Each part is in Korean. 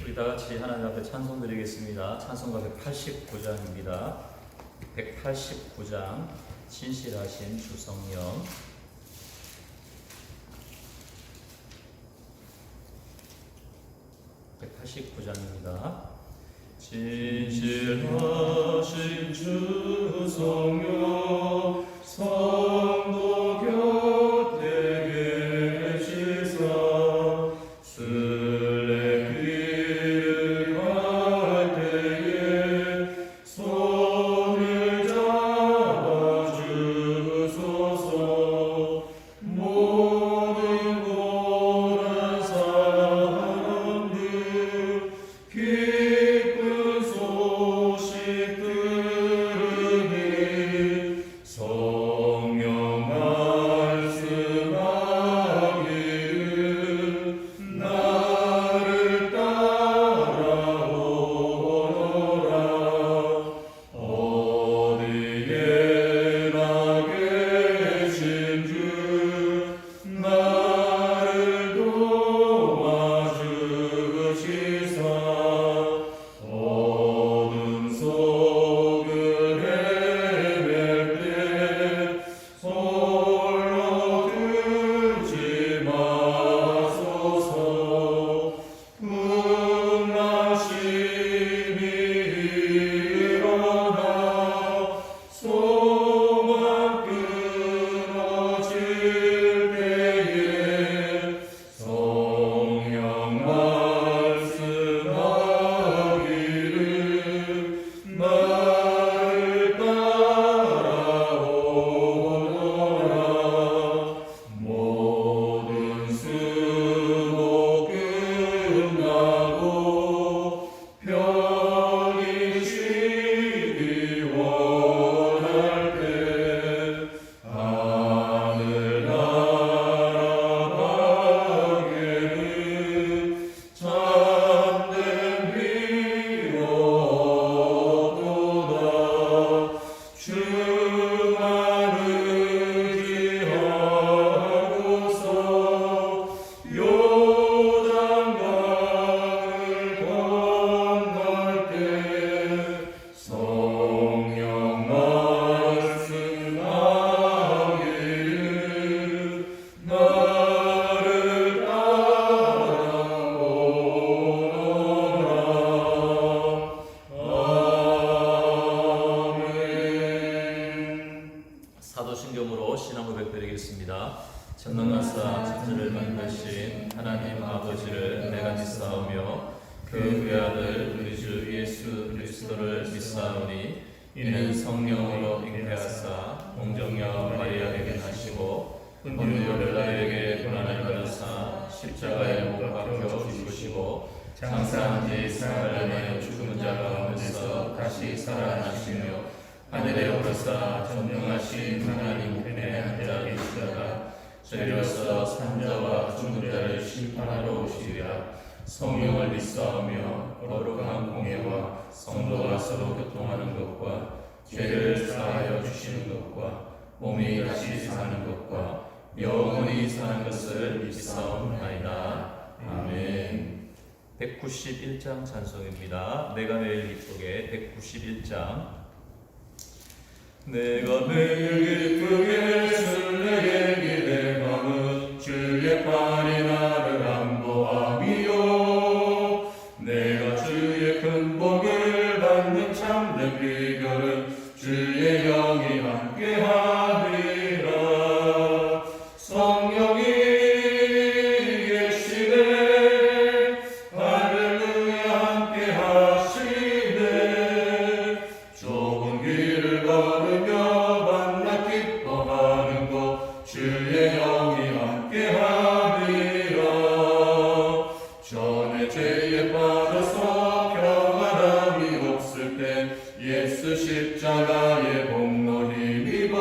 우리 다 같이 하나님 앞에 찬송 드리겠습니다. 찬송가 189장입니다. 189장 진실하신 주 성령. (189장입니다) 진실하신 주 성령 성도 곁에 계시사 순례길을 갈 때에 손을 잡아주소서. 모든 고난 사람들 기쁜 소식 들으니 성령 말씀하기를 나를 따라오너라. 어디에나 계신 주 나를 도와주시사 어둠 속을 헤맬 때 홀로 두지 마소서. 풍랑심이 일어나 소망 끊어질 때에 성령 말씀하기를 나를 따라오너라. 모든 수고 끝나고 편히 쉬기 원할 때 하늘나라 가게는 참된 위로도다. 주만 의지하고서 요단강을 건널 때 성령 말씀하기를 나를 따라오너라. 아멘. 사도신경으로 신앙 고백드리겠습니다. 전능하사 천지를 만드신 하나님 아버지를 내가 믿사오며 그 외아들 우리 주 예수 그리스도를 믿사오니 이는 성령으로 잉태하사 동정녀 마리아에게 나시고 본디오 빌라에게 고난을 받으사 십자가에 못 박혀 죽으시고 장사한 지 사흘 만에 죽은 자 가운데서 다시 살아나시며 하늘에 오르사 전능하신 하나님 우편에 앉아 계시다가 저리로서 산자와 죽은 자를 심판하러 오시리라. 성령을 믿사오며 거룩한 공예와 성도가 서로 교통하는 것과 죄를 사하여 주시는 것과 몸이 다시 사는 것과 영원히 사는 것을 믿사옵나이다. 아멘. 191장 찬송입니다. 내가 매일 기쁘게 191장. 내가 매일 기쁘게 순례의 길에 가면 주의 팔이 나를 안보함이요. 내가 주의 큰 복을 받는 참된 비결은 주의 영이 함께하리라. 성령이 계시네 할렐루야 함께하시네. 좁은 길을 걸으며 만나 기뻐하는 곳 주의 영이 함께하리라. 전에 죄에 빠져서 평안함이 없을 때 예수 십자가의 공로 힘입어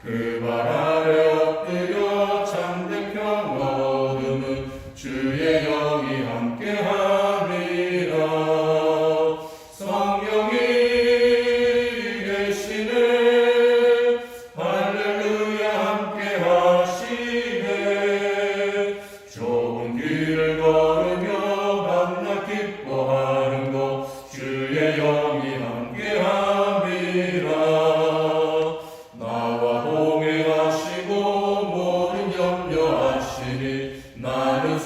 그 발 아래 엎드려 참된 평화 얻으면 주의 영이 함께하리라. 성령이 계시네 할렐루야 함께하시네. 좁은 길을 걸으며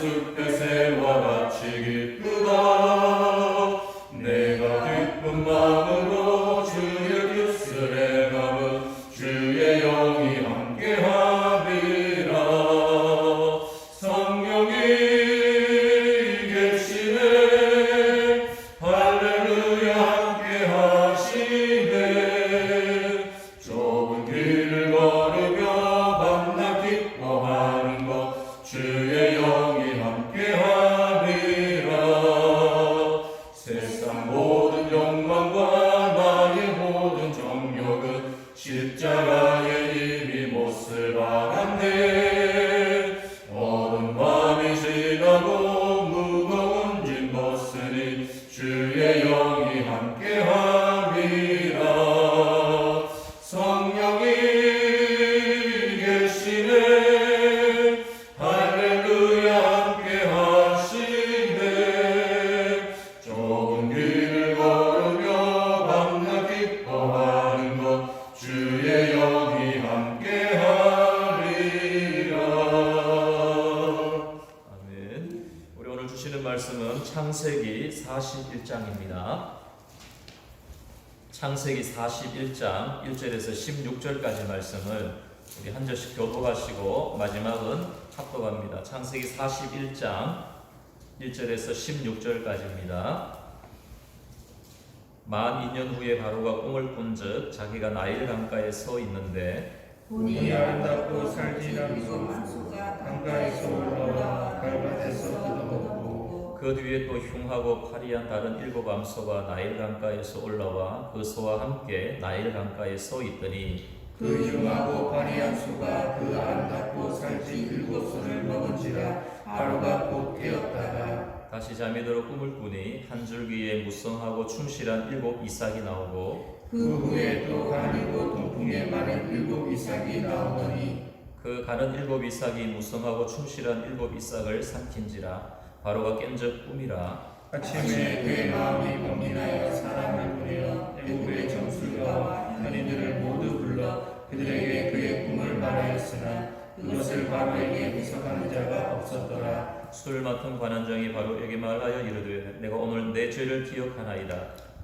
숲의 새와 같이 기쁘다. 내가 기쁜 마음으로 주의 깃을 행함은 주의 영이 함께하리라. 성령이 계시네. 할렐루야 함께하시네. 좁은 길을 걸으며 밤낮 기뻐하는 것 주의 영이 함께하리라. 세상 모든 욕망과 나의 모든 정욕은 십자가에 이미 못을 박았네. 어두운 밤이 지나고 무거운 짐 벗으니 주의 영이 함께하리라. 성령이 계시네. 할렐루야 함께하시네. 좁은 길을 걸으며 밤낮 기뻐하는 것 주의 영이 함께하리라. 아멘. 우리 오늘 주시는 말씀은 창세기 41장입니다. 창세기 41장 1절에서 16절까지 말씀을 우리 한 절씩 교독하시고 마지막은 합독합니다. 창세기 41장 1절에서 16절까지입니다. 만 2년 후에 바로가 꿈을 꾼즉 자기가 나일 강가에 서 있는데 본이 아름답고 살지라고 만수가 강가에서 올라와 갈밭에서 뜯어먹고 그 뒤에 또 흉하고 파리한 다른 7 암소가 나일 강가에서 올라와 그 소와 함께 나일 강가에 서 있더니 그 흉하고 파리한 수가 그 아름답고 살찐 7 손을 먹은지라 바로가 곧 깨었다가 다시 잠이 들어 꿈을 꾸니 한 줄기에 무성하고 충실한 7 이삭이 나오고 그 후에 또 가늘고 동풍에 마른 7 이삭이 나오더니 그 가는 7 이삭이 무성하고 충실한 7 이삭을 삼킨지라 바로가 깬적 꿈이라. 아침에 그의 마음이 범민하여 사람을 보내어 애국의 점술가와 현인들을 모두 불러 그들에게 그의 꿈을 말하였으나 그것을 바로에게 해석하는 자가 없었더라. 술 맡은 관원장이 바로에게 말하여 이르되 내가 오늘 내 죄를 기억하나이다.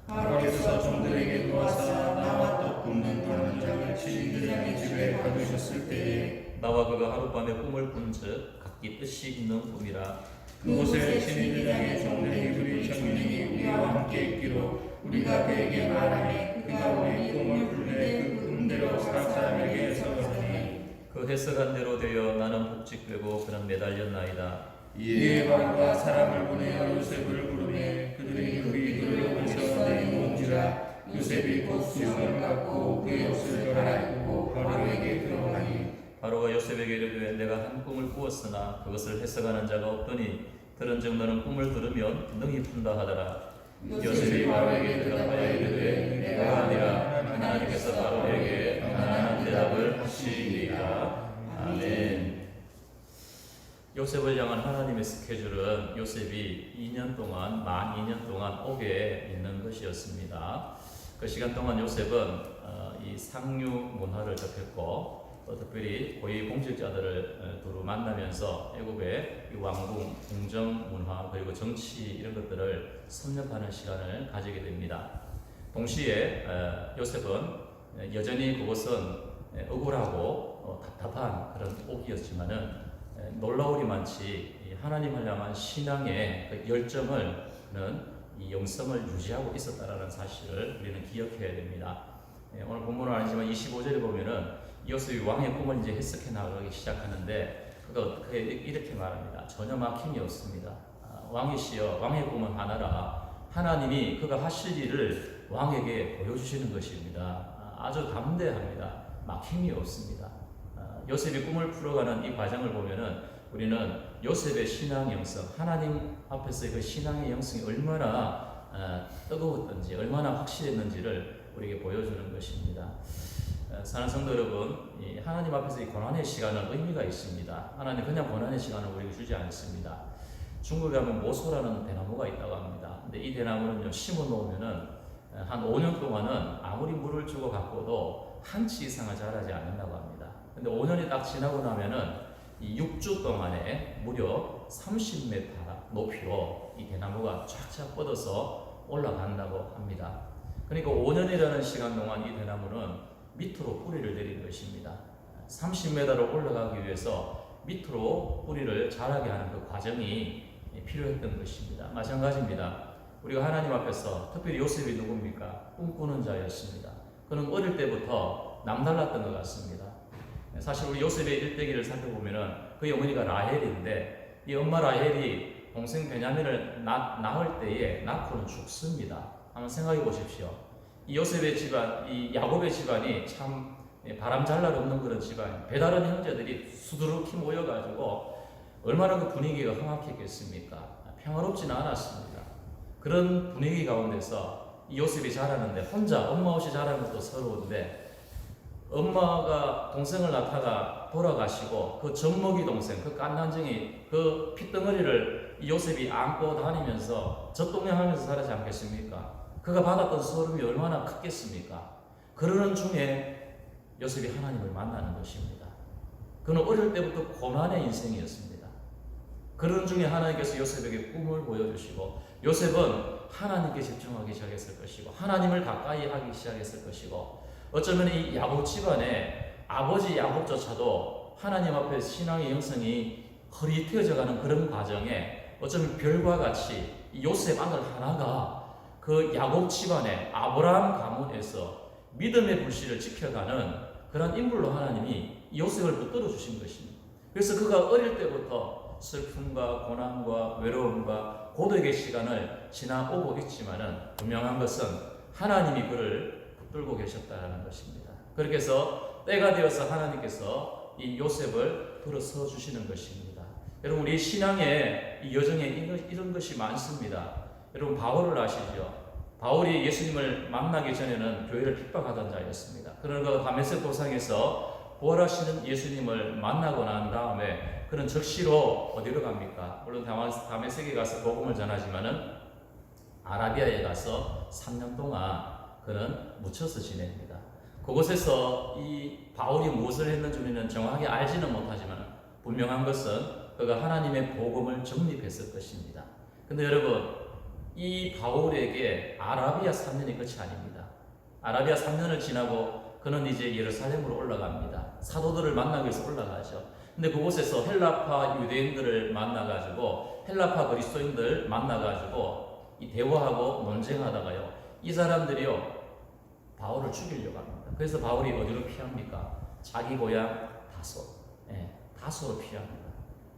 바로께서 종들에게 도와서 나와 떡 굽는 관원장을 친인들장의 집에 가두셨을 때에 나와 그가 하룻밤에 꿈을 꾼즉 각기 뜻이 있는 꿈이라. 그곳에 친인들장의 종들이 우리 청년이 우리와 함께 있기로 우리가 그에게 말하니 그가 우리 꿈을 꿀래 그 꿈대로 사람에게 해석하더니 그 해석한 대로 되어 나는 복직되고 그는 매달렸나이다. 이에 바로가 사람을 보내어 요셉을 부르매 그들이 그 이들을 오면서 내놓은지라. 요셉이 곧 수염을 깎고 그의 옷을 갈아입고 바로에게 들어가니 바로가 요셉에게 이르되 내가 한 꿈을 꾸었으나 그것을 해석하는 자가 없더니 들은즉 너는 꿈을 들으면 능히 푼다 하더라. 요셉이 바로에게 대답하여 이르되 내가 아니라 하나님께서 바로에게 편안한 대답을 하시리라. 아멘. 요셉을 향한 하나님의 스케줄은 요셉이 2년 동안 만 2년 동안 옥에 있는 것이었습니다. 그 시간 동안 요셉은 이 상류 문화를 접했고 또 특별히 고위 공직자들을 두루 만나면서 애국의 왕궁, 궁정 문화 그리고 정치 이런 것들을 섭렵하는 시간을 가지게 됩니다. 동시에 요셉은 여전히 그것은 억울하고 답답한 그런 옥이었지만은 놀라우리만치 하나님을 향한 신앙의 그 열정을 그는 이 영성을 유지하고 있었다라는 사실을 우리는 기억해야 됩니다. 오늘 본문은 아니지만 25절에 보면은 요셉이 왕의 꿈을 이제 해석해 나가기 시작하는데 그가 이렇게 말합니다. 전혀 막힘이 없습니다. 왕이시여 왕의 꿈은 하나라. 하나님이 그가 하실 일을 왕에게 보여주시는 것입니다. 아주 담대합니다. 막힘이 없습니다. 요셉이 꿈을 풀어가는 이 과정을 보면은 우리는 요셉의 신앙 영성, 하나님 앞에서의 그 신앙의 영성이 얼마나 뜨거웠던지, 얼마나 확실했는지를 우리에게 보여주는 것입니다. 사랑하는 성도 여러분, 하나님 앞에서 이 고난의 시간은 의미가 있습니다. 하나님 그냥 고난의 시간을 우리에게 주지 않습니다. 중국에 가면 모소라는 대나무가 있다고 합니다. 근데 이 대나무는요, 심어 놓으면은 한 5년 동안은 아무리 물을 주고 가꿔도 한 치 이상을 자라지 않는다고 합니다. 근데 5년이 딱 지나고 나면은 이 6주 동안에 무려 30m 높이로 이 대나무가 쫙쫙 뻗어서 올라간다고 합니다. 그러니까 5년이라는 시간 동안 이 대나무는 밑으로 뿌리를 내린 것입니다. 30m로 올라가기 위해서 밑으로 뿌리를 자라게 하는 그 과정이 필요했던 것입니다. 마찬가지입니다. 우리가 하나님 앞에서 특별히 요셉이 누굽니까? 꿈꾸는 자였습니다. 그는 어릴 때부터 남달랐던 것 같습니다. 사실 우리 요셉의 일대기를 살펴보면은 그의 어머니가 라헬인데 이 엄마 라헬이 동생 베냐민을 낳을 때에 낳고는 죽습니다. 한번 생각해 보십시오. 이 요셉의 집안, 이 야곱의 집안이 참 바람 잘 날 없는 그런 집안, 배다른 형제들이 수두룩히 모여가지고 얼마나 그 분위기가 험악했겠습니까? 평화롭지는 않았습니다. 그런 분위기 가운데서 이 요셉이 자라는데 혼자 엄마 없이 자라는 것도 서러운데 엄마가 동생을 낳다가 돌아가시고 그 젖먹이 동생, 그 깐난쟁이, 그 핏덩어리를 이 요셉이 안고 다니면서 젖동냥하면서 살지 않겠습니까? 그가 받았던 서름이 얼마나 크겠습니까? 그러는 중에 요셉이 하나님을 만나는 것입니다. 그는 어릴 때부터 고난의 인생이었습니다. 그런 중에 하나님께서 요셉에게 꿈을 보여주시고 요셉은 하나님께 집중하기 시작했을 것이고 하나님을 가까이 하기 시작했을 것이고 어쩌면 이 야곱 집안의 아버지 야곱조차도 하나님 앞에 신앙의 영성이 흐릿해져가는 그런 과정에 어쩌면 별과 같이 이 요셉 아들 하나가 그 야곱 집안의 아브라함 가문에서 믿음의 불씨를 지켜가는 그런 인물로 하나님이 요셉을 붙들어 주신 것입니다. 그래서 그가 어릴 때부터 슬픔과 고난과 외로움과 고독의 시간을 지나오고 있지만은 분명한 것은 하나님이 그를 붙들고 계셨다는 것입니다. 그렇게 해서 때가 되어서 하나님께서 이 요셉을 들어서 주시는 것입니다. 여러분 우리 신앙의 이 여정에 이런 것이 많습니다. 여러분 바울을 아시죠? 바울이 예수님을 만나기 전에는 교회를 핍박하던 자였습니다. 그러나 다메섹 도상에서 부활하시는 예수님을 만나고 난 다음에 그는 즉시로 어디로 갑니까? 물론 다메섹에 가서 복음을 전하지만은 아라비아에 가서 3년 동안 그는 묻혀서 지냅니다. 그곳에서 이 바울이 무엇을 했는지 우리는 정확하게 알지는 못하지만 분명한 것은 그가 하나님의 복음을 정립했을 것입니다. 근데 여러분 이 바울에게 아라비아 3년이 끝이 아닙니다. 아라비아 3년을 지나고 그는 이제 예루살렘으로 올라갑니다. 사도들을 만나기 위해서 올라가죠. 근데 그곳에서 헬라파 유대인들을 만나가지고 헬라파 그리스도인들 만나가지고 이 대화하고 논쟁하다가요. 이 사람들이요 바울을 죽이려고 합니다. 그래서 바울이 어디로 피합니까? 자기 고향 다소. 다소로 피합니다.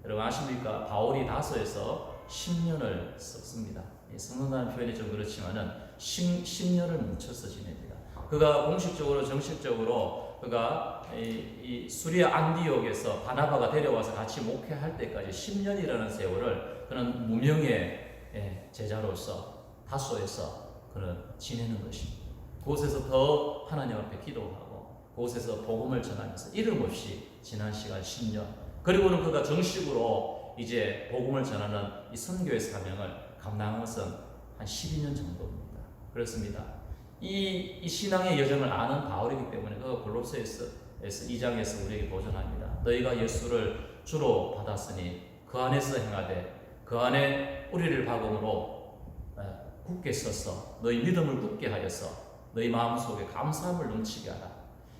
여러분 아십니까? 바울이 다소에서 10년을 썩습니다. 썩는다는 표현이 좀 그렇지만은 10년을 묻혀서 지냅니다. 그가 공식적으로 정식적으로 그가 이 수리아 안디옥에서 바나바가 데려와서 같이 목회할 때까지 10년이라는 세월을 그는 무명의 제자로서 다소에서 그는 지내는 것입니다. 그곳에서 더 하나님 앞에 기도하고 그곳에서 복음을 전하면서 이름 없이 지난 시간 10년 그리고는 그가 정식으로 이제 복음을 전하는 이 선교의 사명을 감당한 것은 한 12년 정도입니다. 그렇습니다. 이 신앙의 여정을 아는 바울이기 때문에 그가 골로새에서 2장에서 우리에게 보존합니다. 너희가 예수를 주로 받았으니 그 안에서 행하되 그 안에 뿌리를 박음으로 굳게 서서 너희 믿음을 굳게 하여서 너희 마음속에 감사함을 넘치게 하라.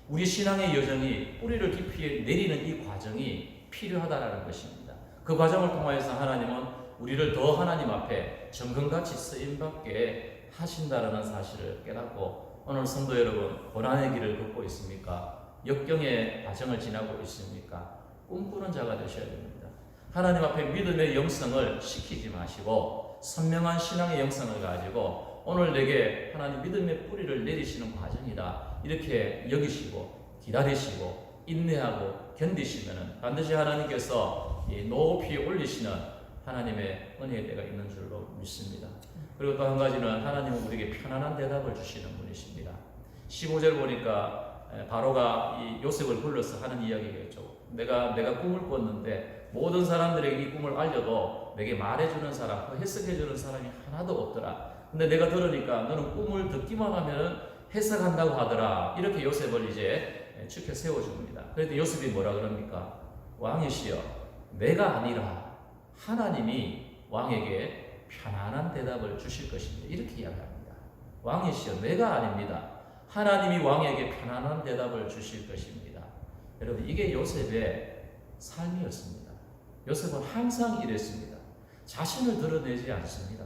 우리 신앙의 여정이 뿌리를 깊이 내리는 이 과정이 필요하다라는 것입니다. 그 과정을 통하여서 하나님은 우리를 더 하나님 앞에 정금같이 쓰임받게 하신다라는 사실을 깨닫고 오늘 성도 여러분 고난의 길을 걷고 있습니까? 역경의 과정을 지나고 있습니까? 꿈꾸는 자가 되셔야 됩니다. 하나님 앞에 믿음의 영성을 식히지 마시고 선명한 신앙의 영성을 가지고 오늘 내게 하나님 믿음의 뿌리를 내리시는 과정이다 이렇게 여기시고 기다리시고 인내하고 견디시면 반드시 하나님께서 높이 올리시는 하나님의 은혜의 때가 있는 줄로 믿습니다. 그리고 또 한 가지는 하나님은 우리에게 편안한 대답을 주시는 분이십니다. 15절 보니까 바로가 이 요셉을 불러서 하는 이야기겠죠. 내가 꿈을 꿨는데 모든 사람들에게 이 꿈을 알려도 내게 말해주는 사람, 해석해주는 사람이 하나도 없더라. 근데 내가 들으니까 너는 꿈을 듣기만 하면 해석한다고 하더라. 이렇게 요셉을 이제 축혀 세워줍니다. 그런데 요셉이 뭐라 그럽니까? 왕이시여, 내가 아니라 하나님이 왕에게 편안한 대답을 주실 것입니다. 이렇게 이야기합니다. 왕이시여 내가 아닙니다. 하나님이 왕에게 편안한 대답을 주실 것입니다. 여러분 이게 요셉의 삶이었습니다. 요셉은 항상 이랬습니다. 자신을 드러내지 않습니다.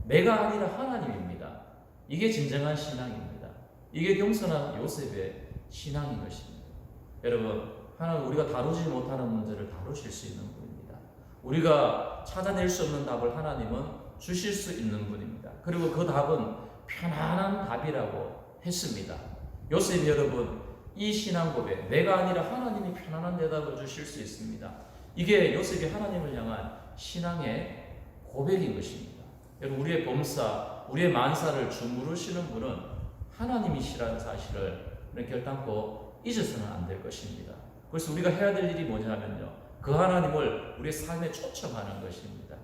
내가 아니라 하나님입니다. 이게 진정한 신앙입니다. 이게 겸손한 요셉의 신앙인 것입니다. 여러분 하나님 우리가 다루지 못하는 문제를 다루실 수 있는 분입니다. 우리가 찾아낼 수 없는 답을 하나님은 주실 수 있는 분입니다. 그리고 그 답은 편안한 답이라고 했습니다. 요셉 여러분 이 신앙 고백 내가 아니라 하나님이 편안한 대답을 주실 수 있습니다. 이게 요셉이 하나님을 향한 신앙의 고백인 것입니다. 여러분 우리의 범사 우리의 만사를 주무르시는 분은 하나님이시라는 사실을 결단코 잊어서는 안 될 것입니다. 그래서 우리가 해야 될 일이 뭐냐면요 그 하나님을 우리의 삶에 초청하는 것입니다.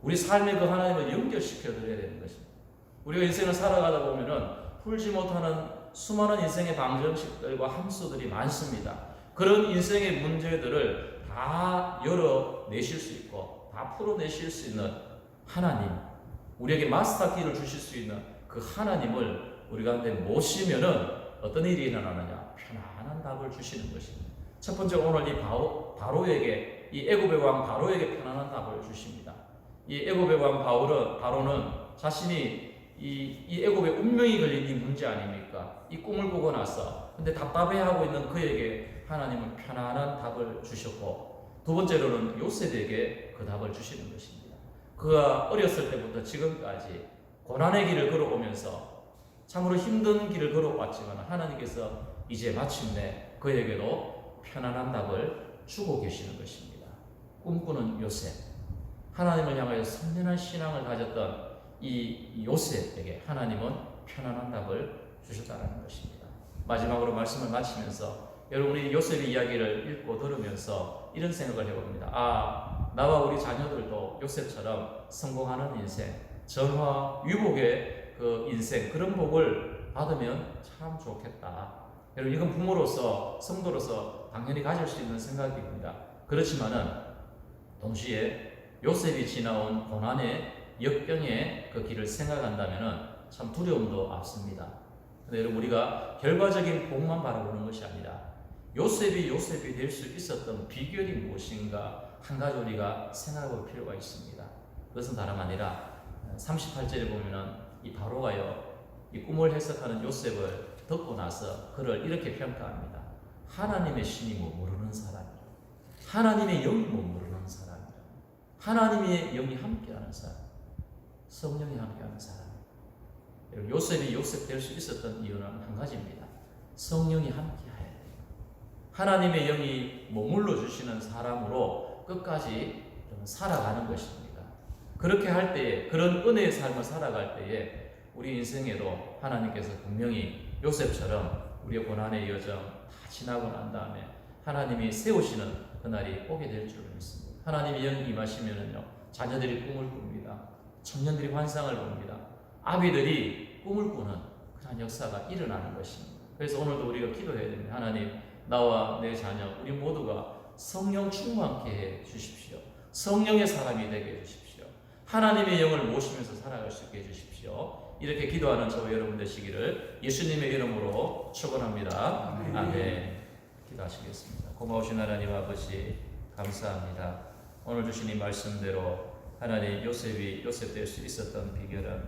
우리 삶에 그 하나님을 연결시켜 드려야 되는 것입니다. 우리가 인생을 살아가다 보면은 풀지 못하는 수많은 인생의 방정식들과 함수들이 많습니다. 그런 인생의 문제들을 다 열어내실 수 있고 다 풀어내실 수 있는 하나님, 우리에게 마스터 키를 주실 수 있는 그 하나님을 우리가 한테 모시면은 어떤 일이 일어나느냐? 편안한 답을 주시는 것입니다. 첫 번째 오늘 이 바로에게 이 애굽의 왕 바로에게 편안한 답을 주십니다. 이 애굽의 왕 바로는 자신이 이 애굽의 운명이 걸린 이 문제 아닙니까? 이 꿈을 보고 나서 근데 답답해하고 있는 그에게 하나님은 편안한 답을 주셨고 두 번째로는 요셉에게 그 답을 주시는 것입니다. 그가 어렸을 때부터 지금까지 고난의 길을 걸어오면서 참으로 힘든 길을 걸어왔지만 하나님께서 이제 마침내 그에게도 편안한 답을 주고 계시는 것입니다. 꿈꾸는 요셉, 하나님을 향하여 선련한 신앙을 가졌던 이 요셉에게 하나님은 편안한 답을 주셨다는 것입니다. 마지막으로 말씀을 마치면서 여러분이 요셉의 이야기를 읽고 들으면서 이런 생각을 해봅니다. 나와 우리 자녀들도 요셉처럼 성공하는 인생, 전화 위복의 그 인생, 그런 복을 받으면 참 좋겠다. 여러분 이건 부모로서 성도로서 당연히 가질 수 있는 생각입니다. 그렇지만은 동시에 요셉이 지나온 고난의 역경의 그 길을 생각한다면은 참 두려움도 앞섭니다. 근데 여러분 우리가 결과적인 복만 바라보는 것이 아니라 요셉이 될 수 있었던 비결이 무엇인가 한 가지 우리가 생각해볼 필요가 있습니다. 그것은 다름 아니라 38절에 보면은 이 바로가요 이 꿈을 해석하는 요셉을 듣고 나서 그를 이렇게 평가합니다. 하나님의 신이 뭐 모르는 사람이라, 하나님의 영이 뭐 모르는 사람이라, 하나님의 영이 함께하는 사람, 성령이 함께하는 사람. 요셉이 요셉 될 수 있었던 이유는 한 가지입니다. 성령이 함께해야 돼요. 하나님의 영이 머물러 주시는 사람으로 끝까지 살아가는 것입니다. 그렇게 할 때에, 그런 은혜의 삶을 살아갈 때에 우리 인생에도 하나님께서 분명히 요셉처럼 우리의 고난의 여정 다 지나고 난 다음에 하나님이 세우시는 그날이 오게 될 줄 믿습니다. 하나님의 영이 임하시면은요 자녀들이 꿈을 꿉니다. 청년들이 환상을 봅니다. 아비들이 꿈을 꾸는 그런 역사가 일어나는 것입니다. 그래서 오늘도 우리가 기도해야 됩니다. 하나님, 나와 내 자녀 우리 모두가 성령 충만케 해 주십시오. 성령의 사람이 되게 해 주십시오. 하나님의 영을 모시면서 살아갈 수 있게 해 주십시오. 이렇게 기도하는 저와 여러분 되시기를 예수님의 이름으로 축원합니다. 아멘. 기도하시겠습니다. 고마우신 하나님 아버지 감사합니다. 오늘 주신 이 말씀대로 하나님 요셉 될 수 있었던 비결은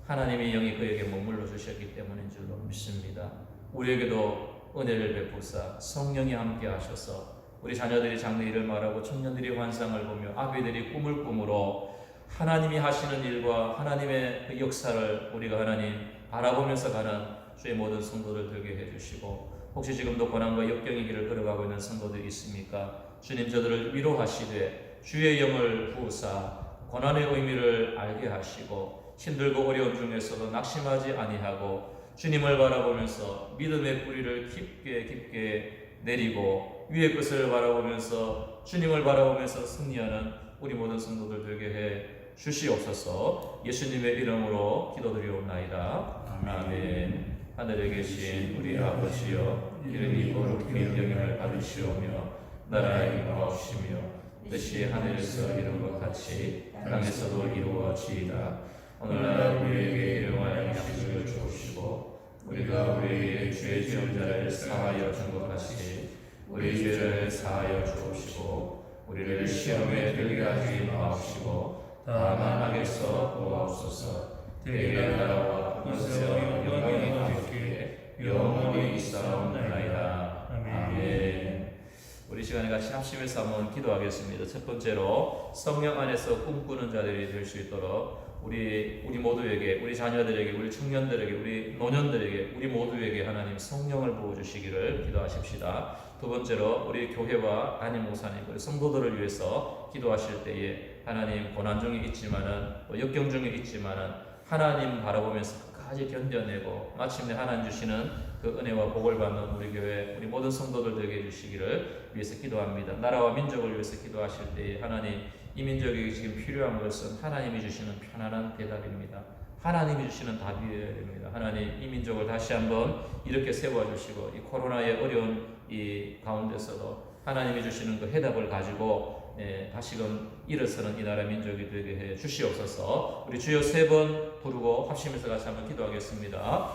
하나님의 영이 그에게 머물러 주셨기 때문인 줄로 믿습니다. 우리에게도 은혜를 베푸사 성령이 함께 하셔서 우리 자녀들이 장래 일을 말하고 청년들이 환상을 보며 아비들이 꿈을 꾸므로 하나님이 하시는 일과 하나님의 그 역사를 우리가 하나님 바라보면서 가는 주의 모든 성도들 되게 해주시고 혹시 지금도 고난과 역경의 길을 걸어가고 있는 성도들이 있습니까? 주님 저들을 위로하시되 주의 영을 부으사 고난의 의미를 알게 하시고 힘들고 어려운 중에서도 낙심하지 아니하고 주님을 바라보면서 믿음의 뿌리를 깊게 내리고 위의 것을 바라보면서 주님을 바라보면서 승리하는 우리 모든 성도들 되게 해 주시옵소서. 예수님의 이름으로 기도드리옵나이다. 아멘. 하늘에 계신 우리 아버지여 이름이 거룩히 여김을 받으시오며 나라의 임하옵시며 뜻이 하늘에서 이룬 것 같이 땅에서도 이루어지이다. 오늘날 우리에게 일용할 양식을 주옵시고 우리가 우리에게 죄 지은 자를 사하여 준 것 같이 우리 죄를 사하여 주옵시고 우리를 시험에 들게 하지 마옵시고 다만 악에서 구하옵소서. 대개 나라와 권세와 영광이 아버지께 영원히 있사옵나이다. 아멘. 우리 시간에 같이 합심해서 한번 기도하겠습니다. 첫 번째로 성령 안에서 꿈꾸는 자들이 될 수 있도록 우리 모두에게, 우리 자녀들에게, 우리 청년들에게, 우리 노년들에게, 우리 모두에게 하나님 성령을 부어주시기를 기도하십시다. 두 번째로 우리 교회와 담임 목사님, 우리 성도들을 위해서 기도하실 때에 하나님 고난 중에 있지만은 또 역경 중에 있지만은 하나님 바라보면서 끝까지 견뎌내고 마침내 하나님 주시는 그 은혜와 복을 받는 우리 교회, 우리 모든 성도들 되게 해주시기를 위해서 기도합니다. 나라와 민족을 위해서 기도하실 때에 하나님 이 민족에게 지금 필요한 것은 하나님이 주시는 편안한 대답입니다. 하나님이 주시는 답이어야 됩니다. 하나님 이 민족을 다시 한번 이렇게 세워주시고 이 코로나의 어려운 이 가운데서도 하나님이 주시는 그 해답을 가지고 다시금 일어서는 이 나라 민족이 되게 해 주시옵소서. 우리 주여 세 번 부르고 합심해서 같이 한번 기도하겠습니다.